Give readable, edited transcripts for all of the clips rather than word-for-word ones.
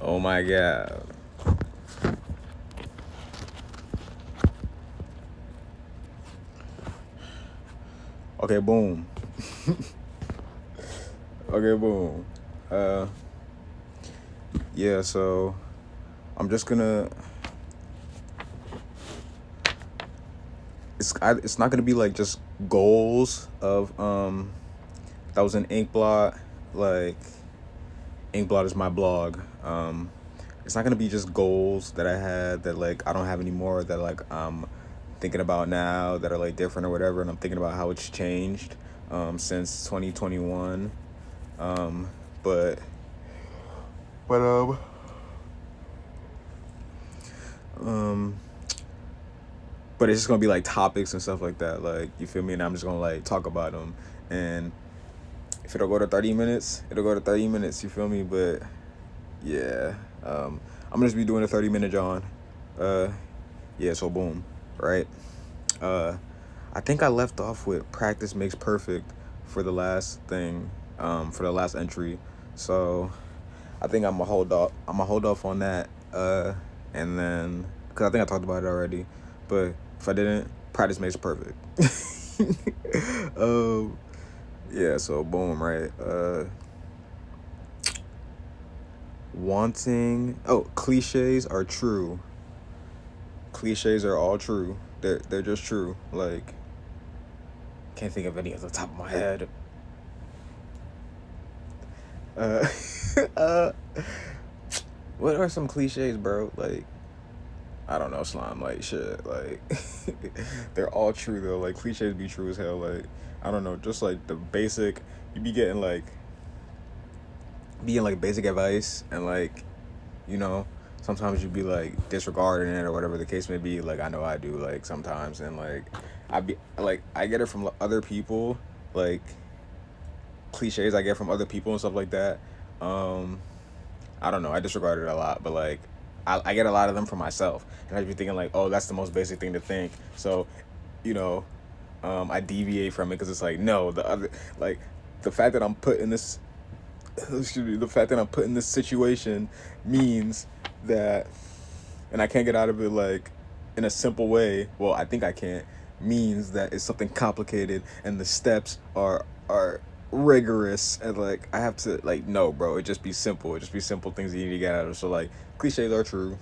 Oh my god. Okay, boom. Okay, boom. Uh, yeah. So I'm just gonna. It's not gonna be like just goals of that was an inkblot. Like inkblot is my blog. It's not gonna be just goals that I had that like I don't have anymore, that like I'm thinking about now, that are like different or whatever, and I'm thinking about how it's changed since 2021. Um, but but um but it's just gonna be like topics and stuff like that, like, you feel me, and I'm just gonna like talk about them. And if it'll go to 30 minutes, it'll go to 30 minutes, you feel me. But yeah, I'm gonna just be doing a 30-minute John. uh yeah, so boom, right. uh I think I left off with practice makes perfect for the last thing, for the last entry. So I think I'm gonna hold off on that. And then, because I think I talked about it already, but if I didn't, practice makes perfect. um, yeah. So boom, right. Wanting. Oh, cliches are true. Cliches are all true. They're just true. Like, can't think of any off the top of my head. Uh, uh, what are some cliches, bro? Like, I don't know, slime. Like, shit. Like, they're all true though. Like, cliches be true as hell. Like, I don't know, just like the basic. You be getting like basic advice, and like, you know, sometimes you be like disregarding it or whatever the case may be. Like, I know I do like sometimes, and like I get it from other people. Like, cliches I get from other people and stuff like that. Um, I don't know. I disregard it a lot, but like, I get a lot of them for myself, and I be thinking like, oh, that's the most basic thing to think. So, you know, I deviate from it because it's like, no, the other, like, the fact that I'm put in this, excuse me, the fact that I'm put in this situation means that, and I can't get out of it like in a simple way. Well, I think I can't. Means that it's something complicated, and the steps are rigorous, and like I have to like, no, bro. It just be simple. It just be simple things that you need to get out of. So like, cliches are true.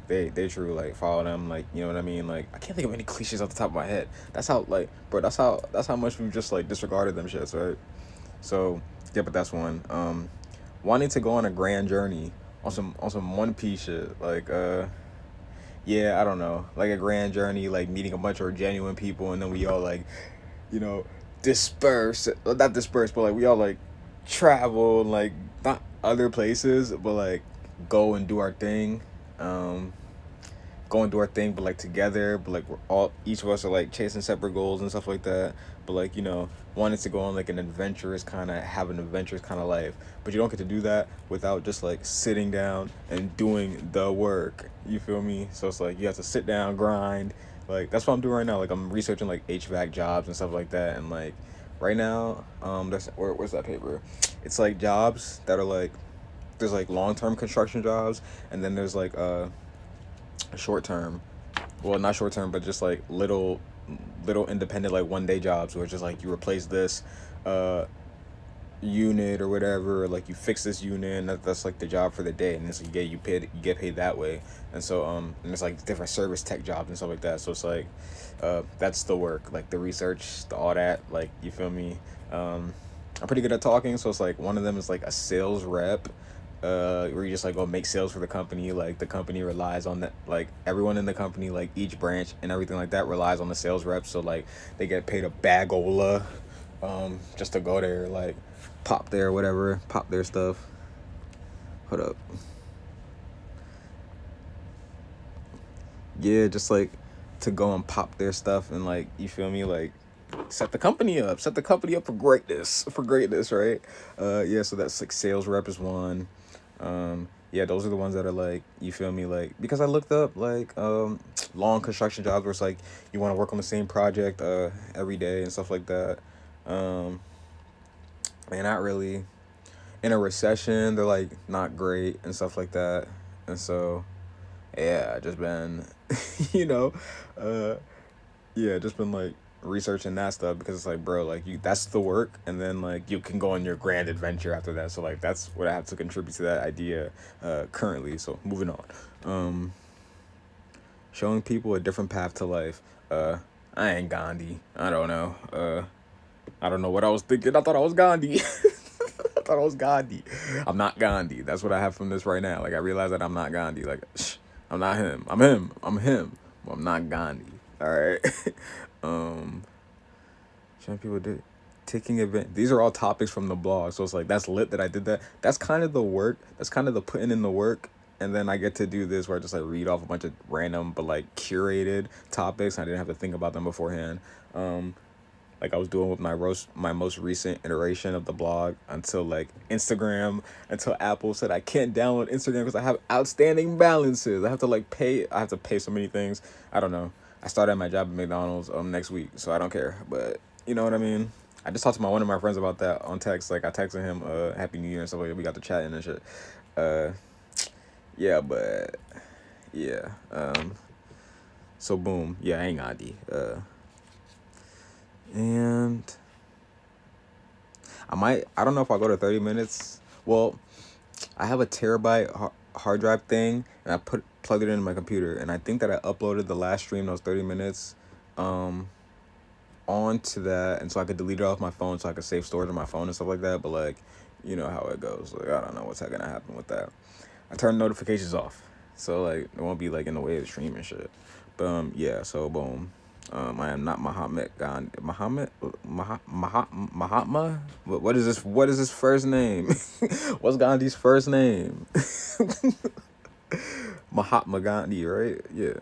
They true. Like, follow them. Like, you know what I mean. Like, I can't think of any cliches off the top of my head. That's how, like, bro. That's how much we've just like disregarded them shits, right? So yeah, but that's one. Wanting to go on a grand journey on some One Piece shit. Like, yeah, I don't know, like a grand journey, like meeting a bunch of genuine people, and then we all like, you know, disperse. Not disperse, but like we all like travel, like not other places, but like go and do our thing. Um, Go and do our thing, but like together, but like we're all, each of us are like chasing separate goals and stuff like that. But like, you know, wanting to go on like an adventurous kind of, have an adventurous kind of life, but you don't get to do that without just like sitting down and doing the work. You feel me? So it's like you have to sit down, grind. Like, that's what I'm doing right now. Like, I'm researching like HVAC jobs and stuff like that, and like right now, where's that paper? It's like jobs that are like, there's like long term construction jobs, and then there's like short term, well, not short term, but just like little independent, like 1 day jobs, where it's just like you replace this uh unit or whatever, or like you fix this unit, and that's like the job for the day, and so you get paid that way. And so and it's like different service tech jobs and stuff like that. So it's like that's the work, like the research, the all that, like, you feel me. I'm pretty good at talking, so it's like one of them is like a sales rep, where you just like go make sales for the company. Like, the company relies on that, like everyone in the company, like each branch and everything like that, relies on the sales rep. So like they get paid a bagola, just to go there, like pop their whatever, pop their stuff. Hold up. Yeah, just like to go and pop their stuff, and like, you feel me, like set the company up for greatness, right. Yeah, so that's like sales rep is one. Yeah, those are the ones that are like, you feel me, like, because I looked up like long construction jobs where it's like you want to work on the same project every day and stuff like that. um and not really, in a recession. They're like not great and stuff like that. And so yeah, just been you know, uh yeah, just been like researching that stuff because it's like, bro, like you that's the work, and then like you can go on your grand adventure after that. So like that's what I have to contribute to that idea currently. So moving on. Um Showing people a different path to life. I ain't Gandhi. I don't know. I don't know what I was thinking. I thought I was Gandhi. I thought I was Gandhi. I'm not Gandhi. That's what I have from this right now. Like I realize that I'm not Gandhi. Like I'm not him. I'm him. I'm him. But I'm not Gandhi. All right. um, Showing people did taking event. These are all topics from the blog. So it's like that's lit that I did that. That's kind of the work. That's kind of the putting in the work. And then I get to do this where I just like read off a bunch of random but like curated topics. I didn't have to think about them beforehand. Like I was doing with my most recent iteration of the blog until like Instagram, until Apple said I can't download Instagram because I have outstanding balances. I have to like pay. I have to pay so many things. I don't know. I started my job at McDonald's next week, so I don't care. But you know what I mean. I just talked to one of my friends about that on text. Like I texted him Happy New Year and stuff like that. We got to chatting and shit. Yeah, but yeah. So boom. Yeah, I ain't Gandhi. And I don't know if I'll go to 30 minutes. Well, I have a terabyte hard drive thing, and I plugged it into my computer, and I think that I uploaded the last stream, those 30 minutes, onto that, and so I could delete it off my phone so I could save storage on my phone and stuff like that. But like, you know how it goes. Like I don't know what's gonna happen with that. I turned notifications off, so like it won't be like in the way of the stream and shit. But yeah, so boom. I am not Mahatma Gandhi. Mahatma? What is this? What is his first name? What's Gandhi's first name? Mahatma Gandhi, right? Yeah.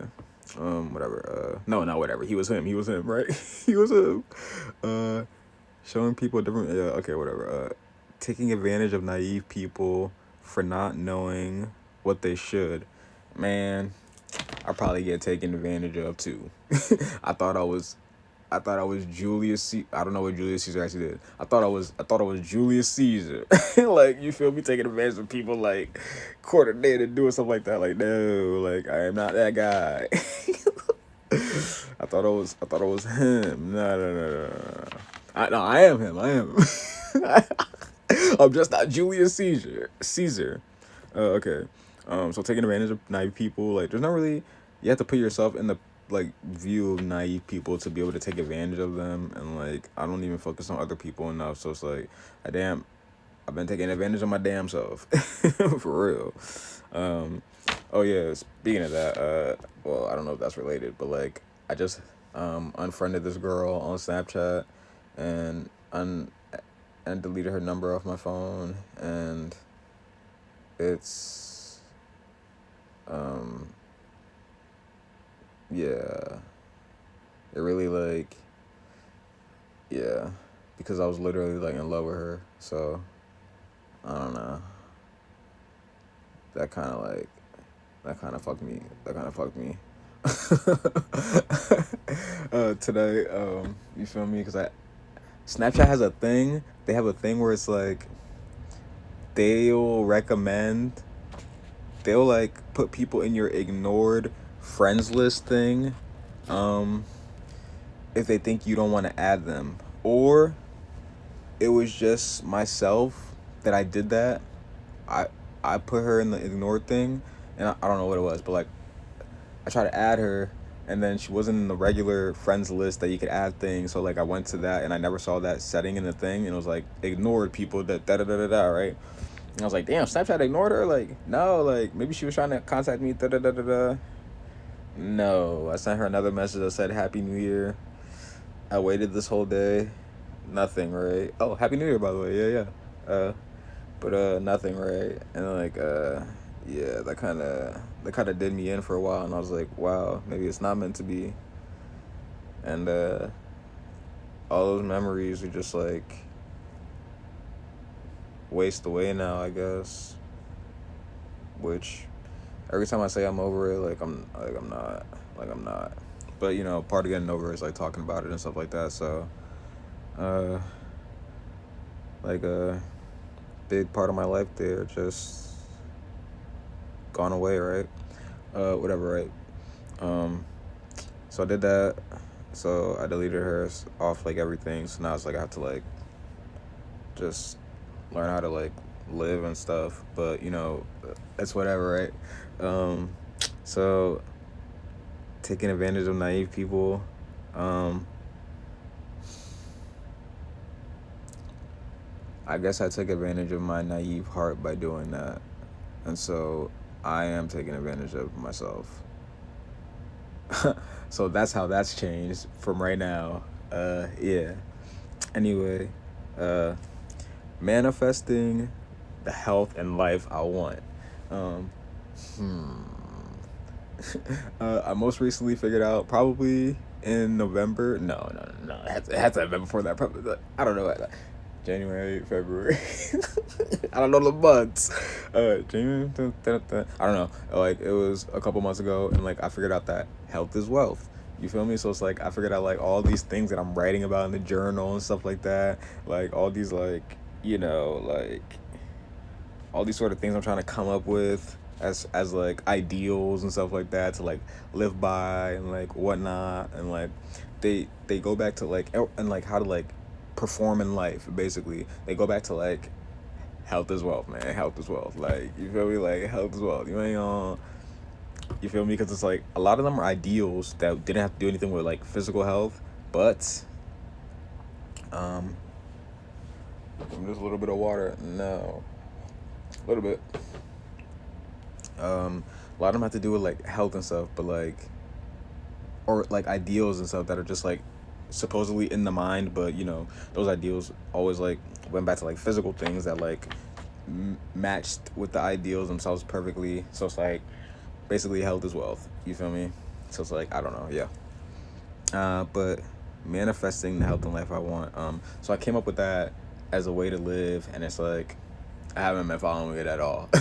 Whatever. No, not whatever. He was him. He was him, right? He was him. Showing people different. Yeah. Okay. Whatever. Taking advantage of naive people for not knowing what they should. Man, I probably get taken advantage of too. I thought I was Julius Caesar. I don't know what Julius Caesar actually did. I thought I was Julius Caesar. Like, you feel me, taking advantage of people like coordinated doing stuff like that. Like, no, like I am not that guy. I thought I was him. No. I am him. I am. I'm just not Julius Caesar. Okay. So taking advantage of naive people, like there's not really, you have to put yourself in the like view of naive people to be able to take advantage of them, and like I don't even focus on other people enough, so it's like I've been taking advantage of my damn self. For real. Oh yeah, speaking of that, well, I don't know if that's related, but like I just unfriended this girl on Snapchat and and deleted her number off my phone, and it's yeah, it really like, yeah, because I was literally like in love with her. So I don't know, that kind of fucked me. Today, you feel me, because Snapchat has a thing. They have a thing where it's like they'll like put people in your ignored friends list thing, if they think you don't want to add them. Or it was just myself that I did that. I put her in the ignored thing, and I don't know what it was, but like I tried to add her, and then she wasn't in the regular friends list that you could add things. So like I went to that, and I never saw that setting in the thing, and it was like ignored people that da da da da da, right? And I was like, damn, Snapchat ignored her? Like, no, like maybe she was trying to contact me, da da da da da. No, I sent her another message that said Happy New Year. I waited this whole day. Nothing, right? Oh, Happy New Year, by the way. Yeah. But nothing, right? And like yeah, that kind of did me in for a while, and I was like, wow, maybe it's not meant to be. And all those memories are just like waste away now, I guess. Which every time I say I'm over it, I'm not. But you know, part of getting over it is like talking about it and stuff like that. So like big part of my life, they're just gone away, right? Whatever, right? So I did that. So I deleted her off like everything. So now it's like I have to like just learn how to like live and stuff. But it's whatever, right? So taking advantage of naive people. I guess I took advantage of my naive heart by doing that. And so I am taking advantage of myself. So that's how that's changed from right now. Yeah. Anyway, manifesting the health and life I want. Um, hmm. I most recently figured out probably in November. No. It had to have been before that. Probably, I don't know. January, February. I don't know the months. January. I don't know. Like it was a couple months ago, and like I figured out that health is wealth. You feel me? So it's like I figured out like all these things that I'm writing about in the journal and stuff like that. Like all these like like all these sort of things I'm trying to come up with as like ideals and stuff like that to like live by and like whatnot, and like they go back to like and like how to like perform in life. Basically they go back to like health is wealth, man. Health is wealth. Like, you feel me? Like health is wealth. You ain't on. You feel me? Because it's like a lot of them are ideals that didn't have to do anything with like physical health, but just a little bit of water. No, a little bit. A lot of them have to do with like health and stuff, but like, or like ideals and stuff that are just like supposedly in the mind, but those ideals always like went back to like physical things that like matched with the ideals themselves perfectly. So it's like basically health is wealth. You feel me? So it's like I don't know, yeah. But manifesting the health and life I want. So I came up with that as a way to live, and it's like I haven't been following it at all. I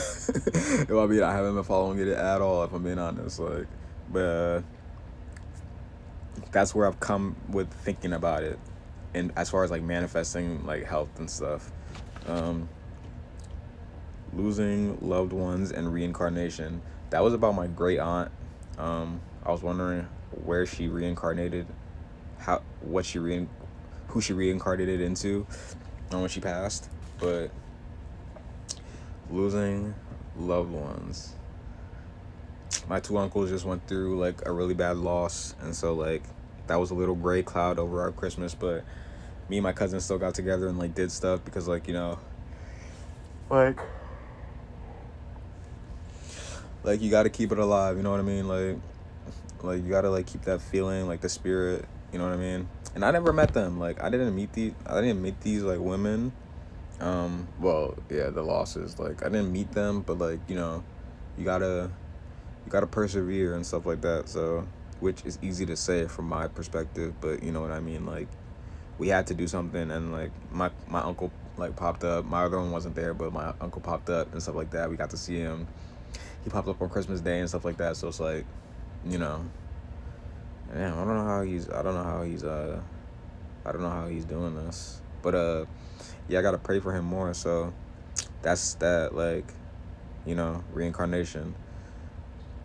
haven't been following it at all, if I'm being honest. Like, but that's where I've come with thinking about it, and as far as like manifesting like health and stuff. Losing loved ones and reincarnation. That was about my great aunt. I was wondering where she reincarnated, who she reincarnated into, when she passed. But losing loved ones. My two uncles just went through like a really bad loss, and so like that was a little gray cloud over our Christmas. But me and my cousin still got together and like did stuff because like like you got to keep it alive. You know what I mean? Like you got to like keep that feeling, like the spirit. You know what I mean? And I never met them. Like I didn't meet these like women. Well, yeah, the losses. Like I didn't meet them, but like you gotta persevere and stuff like that. So, which is easy to say from my perspective, but you know what I mean. Like we had to do something, and like my uncle like popped up. My other one wasn't there, but my uncle popped up and stuff like that. We got to see him. He popped up on Christmas Day and stuff like that. So it's like, damn, I don't know how he's doing this. But yeah, I gotta pray for him more. So that's that, like, reincarnation.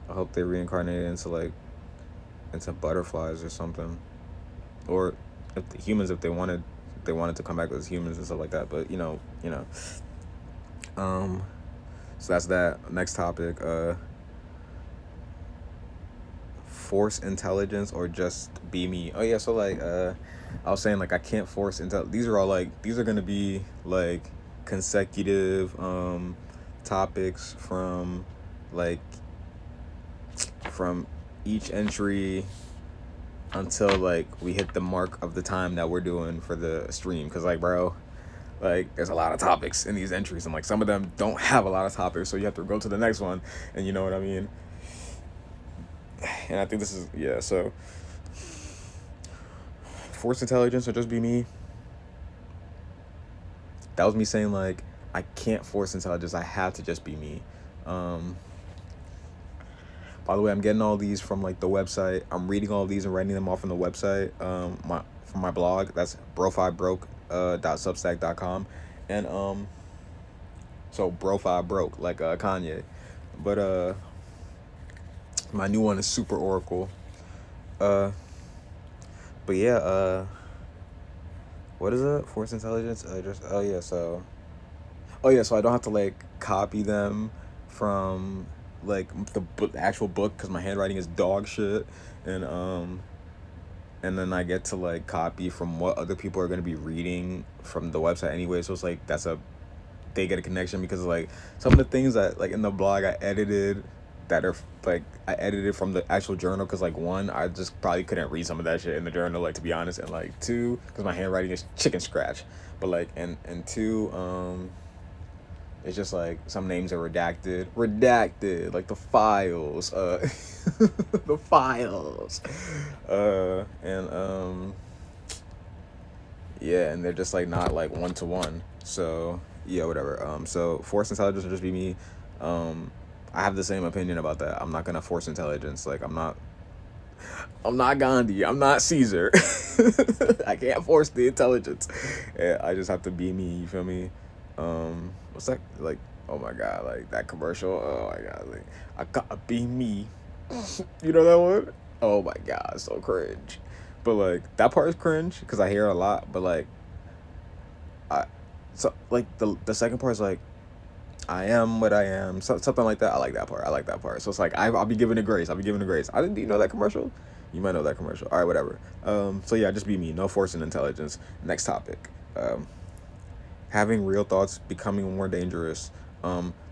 I hope they reincarnate into butterflies or something, or if the humans, if they wanted to come back as humans and stuff like that. But so that's that. Next topic, force intelligence or just be me. Oh yeah, so like I was saying, like I can't force these are gonna be like consecutive topics from each entry until like we hit the mark of the time that we're doing for the stream, because like bro, like there's a lot of topics in these entries, and like some of them don't have a lot of topics, so you have to go to the next one, and you know what I mean. And I think this is, yeah, so force intelligence or just be me. That was me saying like I can't force intelligence, I have to just be me. By the way, I'm getting all these from like the website. I'm reading all these and writing them off on the website. From my blog. That's brofibroke.substack.com. And So Brofi broke like Kanye. But my new one is Super Oracle. Uh, but yeah, what is it? Force intelligence. Just oh yeah. So I don't have to like copy them from like the actual book because my handwriting is dog shit, and and then I get to like copy from what other people are gonna be reading from the website anyway. So it's like they get a connection because like some of the things that like in the blog I edited that are like I edited from the actual journal because like one I just probably couldn't read some of that shit in the journal, like, to be honest, and like two because my handwriting is chicken scratch, but like and two it's just like some names are redacted like the files the files and yeah, and they're just like not like one to one. So yeah, whatever. So force intelligence would just be me. I have the same opinion about that. I'm not gonna force intelligence. Like I'm not Gandhi. I'm not Caesar. I can't force the intelligence. Yeah, I just have to be me. You feel me? What's that like? Oh my god, like that commercial. Oh my god, like I gotta be me. You know that one? Oh my god, so cringe. But like that part is cringe because I hear it a lot. But like I, so like the second part is like I am what I am, something like that. I like that part. I like that part. So it's like I'll be giving it grace. I'll be giving it grace. I didn't. Do you know that commercial? You might know that commercial. All right, whatever. So yeah, just be me. No force and intelligence. Next topic. Having real thoughts becoming more dangerous.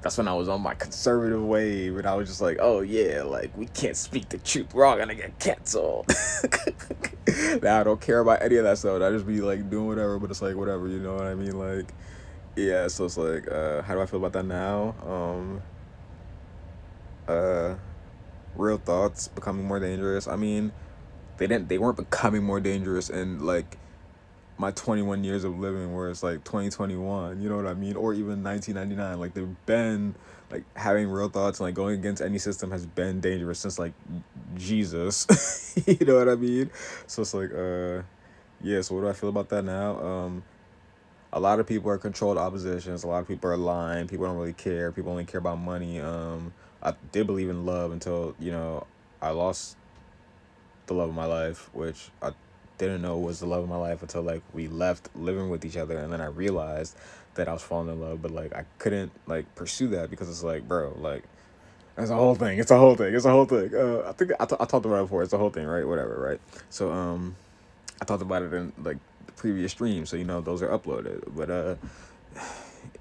That's when I was on my conservative wave, and I was just like, oh yeah, like we can't speak the truth. We're all gonna get canceled. Now I don't care about any of that stuff. I just be like doing whatever, but it's like whatever. You know what I mean? Like yeah, so it's like, how do I feel about that now? Uh, real thoughts becoming more dangerous. I mean, they weren't becoming more dangerous in like my 21 years of living, where it's like 2021. You know what I mean? Or even 1999. Like they've been like having real thoughts and like going against any system has been dangerous since like Jesus. You know what I mean? So it's like, yeah. So what do I feel about that now? A lot of people are controlled oppositions. A lot of people are lying. People don't really care. People only care about money. I did believe in love until I lost the love of my life, which I didn't know was the love of my life until like we left living with each other, and then I realized that I was falling in love, but like I couldn't like pursue that because it's like, bro, like it's a whole thing. It's a whole thing. It's a whole thing. I think I talked about it before. It's a whole thing, right? Whatever, right? So I talked about it in like the previous stream, so those are uploaded. But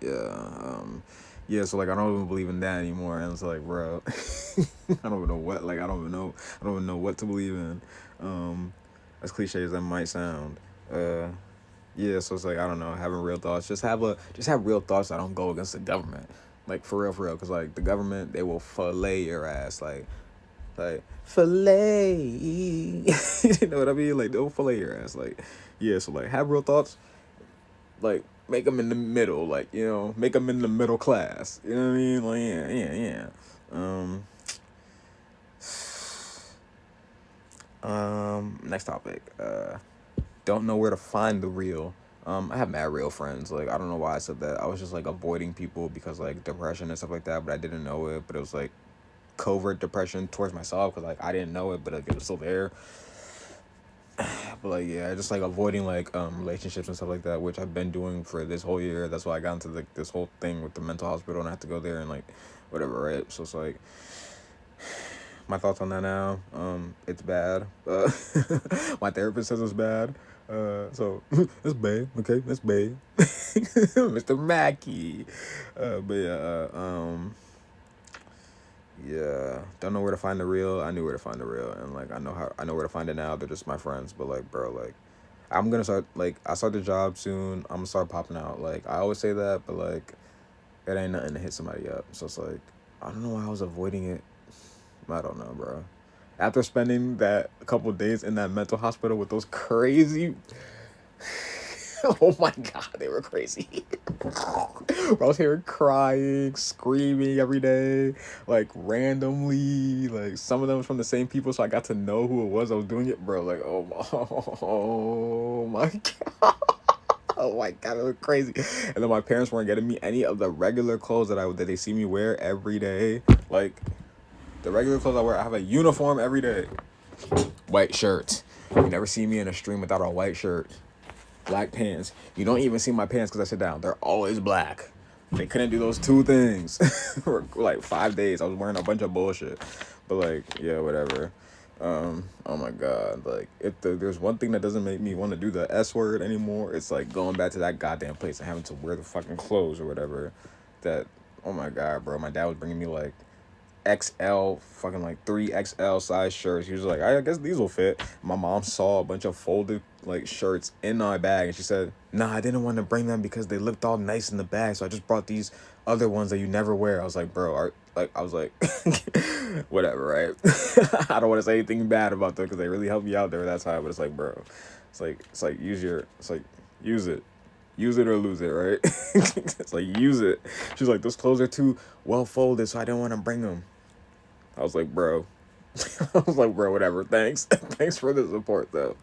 yeah, yeah. So like I don't even believe in that anymore, and it's like, bro, I don't even know what. Like I don't even know what to believe in. As cliche as that might sound. Yeah. So it's like I don't know. Having real thoughts. Just have real thoughts that don't go against the government. Like for real, because like the government, they will fillet your ass. Like fillet. You know what I mean? Like they'll fillet your ass. Like yeah. So like have real thoughts. Like make them in the middle. Like make them in the middle class. You know what I mean? Like yeah. Um. Next topic. Don't know where to find the real. I have mad real friends. Like I don't know why I said that. I was just like avoiding people because like depression and stuff like that, but I didn't know it. But it was like covert depression towards myself because like I didn't know it, but like it was still there. But like yeah, just like avoiding like relationships and stuff like that, which I've been doing for this whole year. That's why I got into like this whole thing with the mental hospital, and I have to go there and like whatever, right? So it's like my thoughts on that now. It's bad. My therapist says it's bad. So it's bad. Okay, it's bad. Mr. Mackey. But yeah, don't know where to find the real. I knew where to find the real, and like I know where to find it now. They're just my friends, but like, bro, like I'm gonna start like I start the job soon. I'm gonna start popping out. Like I always say that, but like it ain't nothing to hit somebody up. So it's like I don't know why I was avoiding it. I don't know, bro. After spending that a couple of days in that mental hospital with those crazy, oh my god, they were crazy. I was hearing crying, screaming every day, like randomly. Like some of them was from the same people, so I got to know who it was that was doing it, bro. Like oh my god. Oh my god, it was crazy. And then my parents weren't getting me any of the regular clothes that they see me wear every day. Like the regular clothes I wear, I have a uniform every day. White shirt. You never see me in a stream without a white shirt. Black pants. You don't even see my pants because I sit down. They're always black. They couldn't do those two things for like 5 days. I was wearing a bunch of bullshit. But like, yeah, whatever. Oh my god, like if there's one thing that doesn't make me want to do the S word anymore, it's like going back to that goddamn place and having to wear the fucking clothes or whatever. That, oh my god, bro, my dad was bringing me like XL, fucking like 3XL size shirts. He was like, I guess these will fit. My mom saw a bunch of folded like shirts in my bag and she said, nah, I didn't want to bring them because they looked all nice in the bag, so I just brought these other ones that you never wear. I was like, bro, I was like, whatever, right? I don't want to say anything bad about them because they really helped me out there that time, but it's like, bro, it's like use it. Use it or lose it, right? It's like, use it. She's like, those clothes are too well folded, so I didn't want to bring them. I was like, bro. I was like, bro, whatever. Thanks. Thanks for the support, though.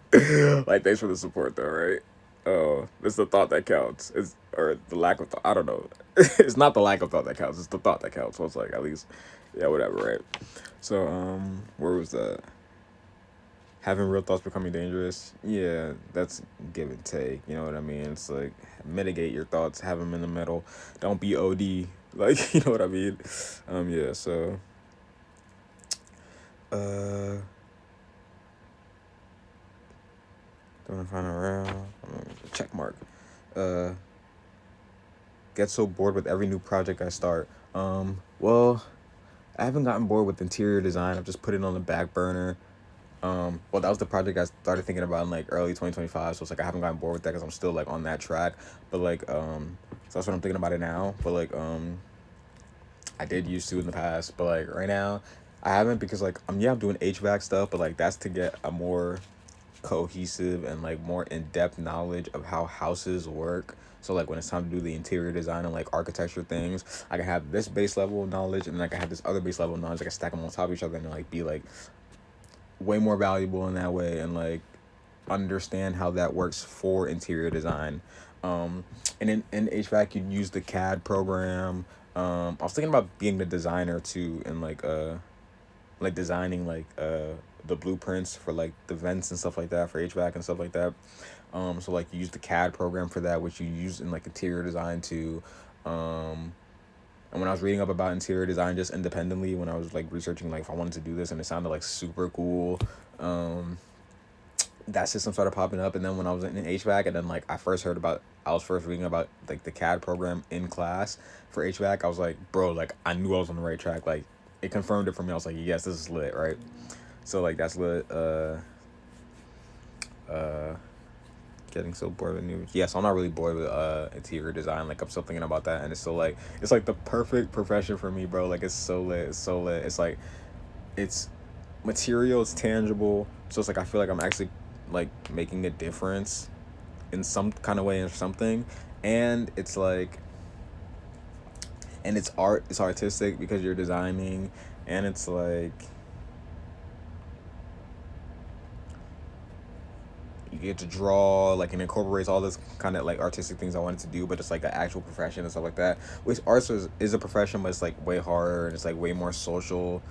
Like, thanks for the support, though, right? Oh, it's the thought that counts. Or the lack of thought. I don't know. It's not the lack of thought that counts. It's the thought that counts. So it's like, at least, yeah, whatever, right? So, where was that? Having real thoughts becoming dangerous. Yeah, that's give and take. You know what I mean? It's like, mitigate your thoughts, have them in the middle. Don't be OD. Like, you know what I mean? Yeah, so... don't find around. Check mark. Get so bored with every new project I start. Well, I haven't gotten bored with interior design. I've just put it on the back burner. Well, that was the project I started thinking about in like early 2025. So it's like I haven't gotten bored with that because I'm still like on that track. But like, so that's what I'm thinking about it now. But like, I did used to in the past. But like right now, I haven't because like I'm doing HVAC stuff. But like that's to get a more cohesive and like more in-depth knowledge of how houses work. So like when it's time to do the interior design and like architecture things, I can have this base level of knowledge and then I can have this other base level of knowledge. I can stack them on top of each other and like be like way more valuable in that way and like understand how that works for interior design. And in HVAC you'd use the CAD program. I was thinking about being the designer too and like designing like the blueprints for like the vents and stuff like that for HVAC and stuff like that. So like you use the CAD program for that, which you use in like interior design too. And when I was reading up about interior design just independently, when I was like researching like if I wanted to do this and it sounded like super cool, that system started popping up. And then when I was in HVAC and then like I was first reading about like the CAD program in class for HVAC, I was like, bro, like I knew I was on the right track. Like it confirmed it for me. I was like, yes, this is lit, right? So like that's lit. Getting so bored with news. Yes, I'm not really bored with interior design. Like I'm still thinking about that and it's still like it's like the perfect profession for me, bro. Like it's so lit. It's like it's material, it's tangible. So it's like I feel like I'm actually like making a difference in some kind of way or something. And it's like and it's art, it's artistic because you're designing, and it's like you get to draw, like, it incorporates all this kind of like artistic things I wanted to do, but it's like an actual profession and stuff like that. Which arts is a profession, but it's like way harder and it's like way more social,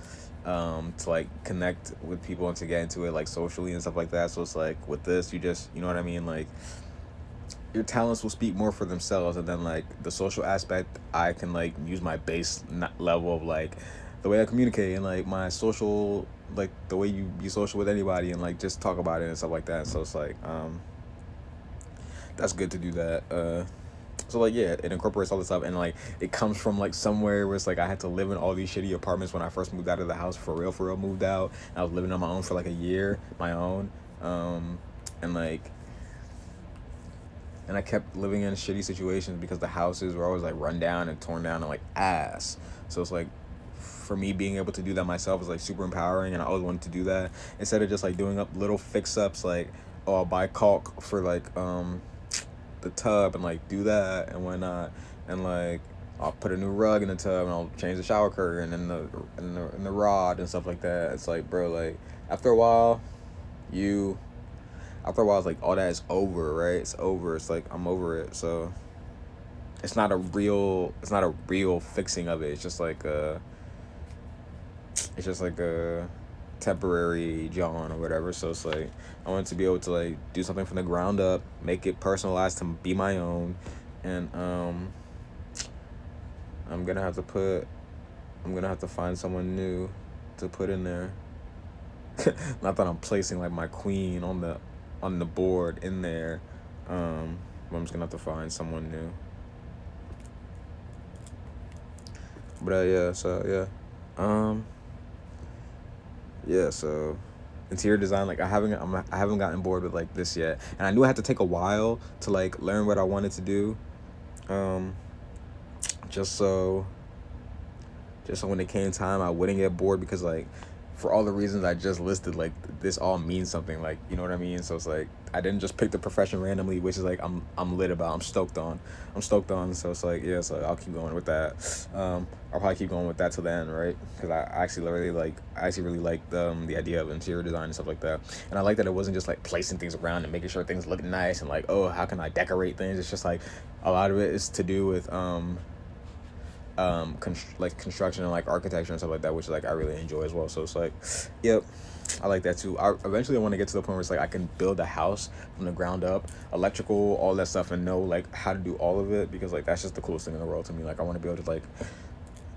to like connect with people and to get into it like socially and stuff like that. So it's like with this, you know what I mean, like your talents will speak more for themselves, and then like the social aspect, I can like use my base level of like the way I communicate and like my social, like the way you be social with anybody and like just talk about it and stuff like that. So it's like that's good to do that. So like yeah, it incorporates all this stuff, and like it comes from like somewhere where it's like I had to live in all these shitty apartments when I first moved out of the house, for real moved out, and I was living on my own for like a year, my own, and like and I kept living in shitty situations because the houses were always like run down and torn down and like ass. So it's like for me, being able to do that myself is like super empowering, and I always wanted to do that instead of just like doing up little fix ups like, oh, I'll buy caulk for like the tub and like do that and whatnot, and like I'll put a new rug in the tub and I'll change the shower curtain and the rod and stuff like that. It's like, bro, like after a while, you after a while, it's like all that is over, right? It's over. It's like I'm over it. So it's not a real fixing of it. It's just like a temporary John or whatever. So it's like I want to be able to like do something from the ground up, make it personalized to be my own, and I'm gonna have to find someone new to put in there. Not that I'm placing like my queen on the board in there, but I'm just gonna have to find someone new. But so interior design, like I haven't gotten bored with like this yet, and I knew I had to take a while to like learn what I wanted to do, just so when it came time I wouldn't get bored, because like for all the reasons I just listed, like this all means something, like, you know what I mean? So it's like I didn't just pick the profession randomly, which is like I'm lit about, I'm stoked on. So it's like, yeah, so I'll keep going with that. I'll probably keep going with that till the end, right? Because I actually really like the idea of interior design and stuff like that, and I like that it wasn't just like placing things around and making sure things look nice and like, oh, how can I decorate things? It's just like a lot of it is to do with like construction and like architecture and stuff like that, which like I really enjoy as well. So it's like, yep, I like that too. Eventually I want to get to the point where it's like I can build a house from the ground up, electrical, all that stuff, and know like how to do all of it, because like that's just the coolest thing in the world to me. Like I want to be able to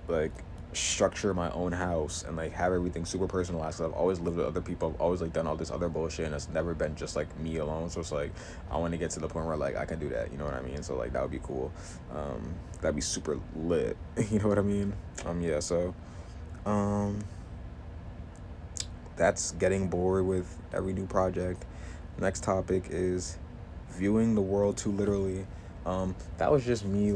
like structure my own house and like have everything super personalized. I've always lived with other people. I've always like done all this other bullshit, and it's never been just like me alone. So it's like I want to get to the point where like I can do that, you know what I mean? So like that would be cool. That'd be super lit. You know what I mean? That's getting bored with every new project. Next topic is viewing the world too literally. That was just me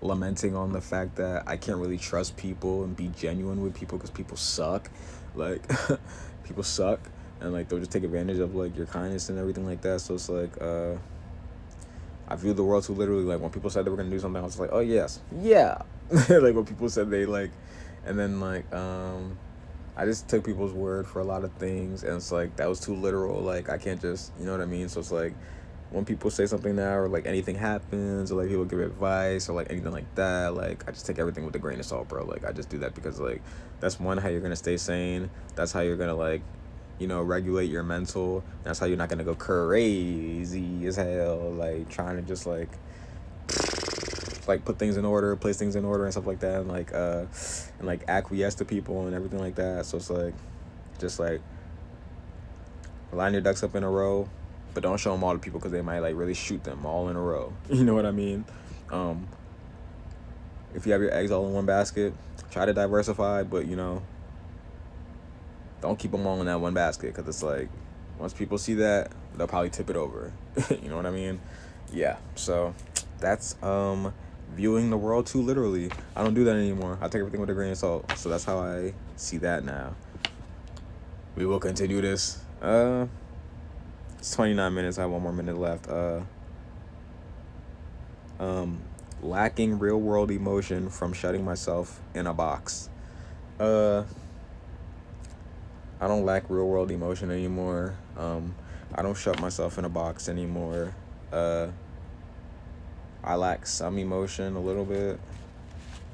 lamenting on the fact that I can't really trust people and be genuine with people, because people suck. Like people suck, and like they'll just take advantage of like your kindness and everything like that. So it's like I view the world too literally. Like when people said they were gonna do something, I was like, oh yes, yeah. Like when people said they like, and then like I just took people's word for a lot of things, and it's like that was too literal. Like I can't just, you know what I mean? So it's like when people say something now, or like anything happens, or like people give advice or like anything like that, like I just take everything with a grain of salt, bro. Like I just do that because like that's one, how you're gonna stay sane. That's how you're gonna like, you know, regulate your mental. That's how you're not gonna go crazy as hell, like trying to just like put things in order, place things in order and stuff like that, and like acquiesce to people and everything like that. So it's like just like line your ducks up in a row, but don't show them all to people, because they might like really shoot them all in a row. You know what I mean? If you have your eggs all in one basket, try to diversify, but you know, don't keep them all in that one basket, because it's like once people see that, they'll probably tip it over. You know what I mean? Yeah. So that's viewing the world too literally. I don't do that anymore. I take everything with a grain of salt. So that's how I see that now. We will continue this. It's 29 minutes. I have 1 more minute left. Lacking real world emotion from shutting myself in a box. I don't lack real world emotion anymore. I don't shut myself in a box anymore. I lack some emotion a little bit,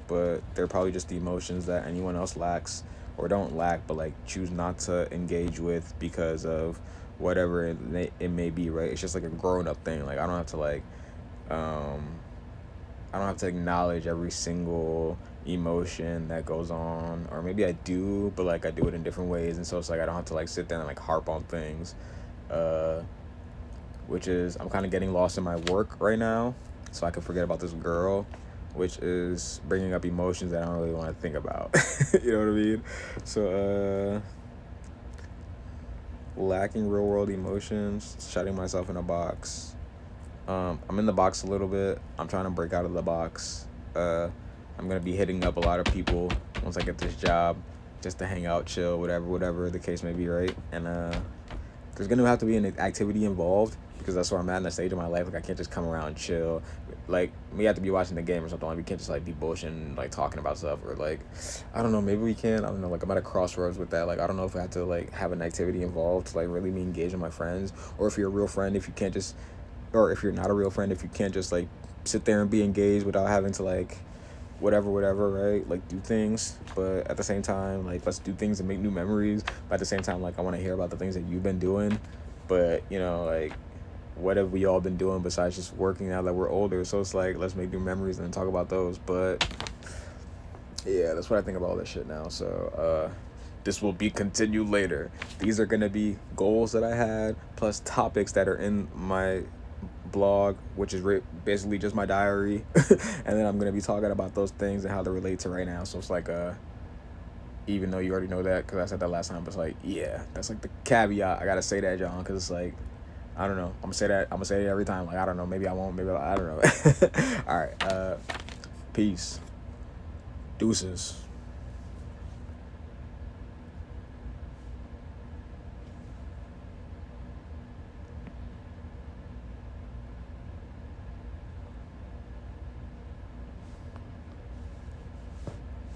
but they're probably just the emotions that anyone else lacks, or don't lack, but like choose not to engage with because of whatever it may be, right? It's just like a grown-up thing. Like I don't have to like I don't have to acknowledge every single emotion that goes on, or maybe I do, but like I do it in different ways, and so it's like I don't have to like sit there and like harp on things, which is, I'm kind of getting lost in my work right now, so I can forget about this girl, which is bringing up emotions that I don't really want to think about. You know what I mean? So lacking real world emotions, shutting myself in a box. I'm in the box a little bit. I'm trying to break out of the box. I'm gonna be hitting up a lot of people once I get this job, just to hang out, chill, whatever the case may be, right? And there's gonna have to be an activity involved, because that's where I'm at in the stage of my life. Like I can't just come around and chill. like we have to be watching the game or something. Like we can't just like be bullshitting, like talking about stuff, or like I don't know, maybe we can. I don't know, like I'm at a crossroads with that. Like I don't know if I have to like have an activity involved to like really be engaged with my friends, or if you're a real friend, if you can't just, or if you're not a real friend, if you can't just like sit there and be engaged without having to like whatever, right? Like do things, but at the same time, like let's do things and make new memories. But at the same time, like I want to hear about the things that you've been doing. But you know, like what have we all been doing besides just working now that we're older? So it's like let's make new memories and then talk about those. But yeah, that's what I think about all this shit now. So this will be continued later. These are gonna be goals that I had plus topics that are in my blog, which is basically just my diary. And then I'm gonna be talking about those things and how they relate to right now. So it's like even though you already know that because I said that last time, but it's like, yeah, that's like the caveat. I gotta say that, John, because it's like I don't know. I'm gonna say it every time. Like I don't know. Maybe I won't. Maybe I don't know. All right. Peace. Deuces.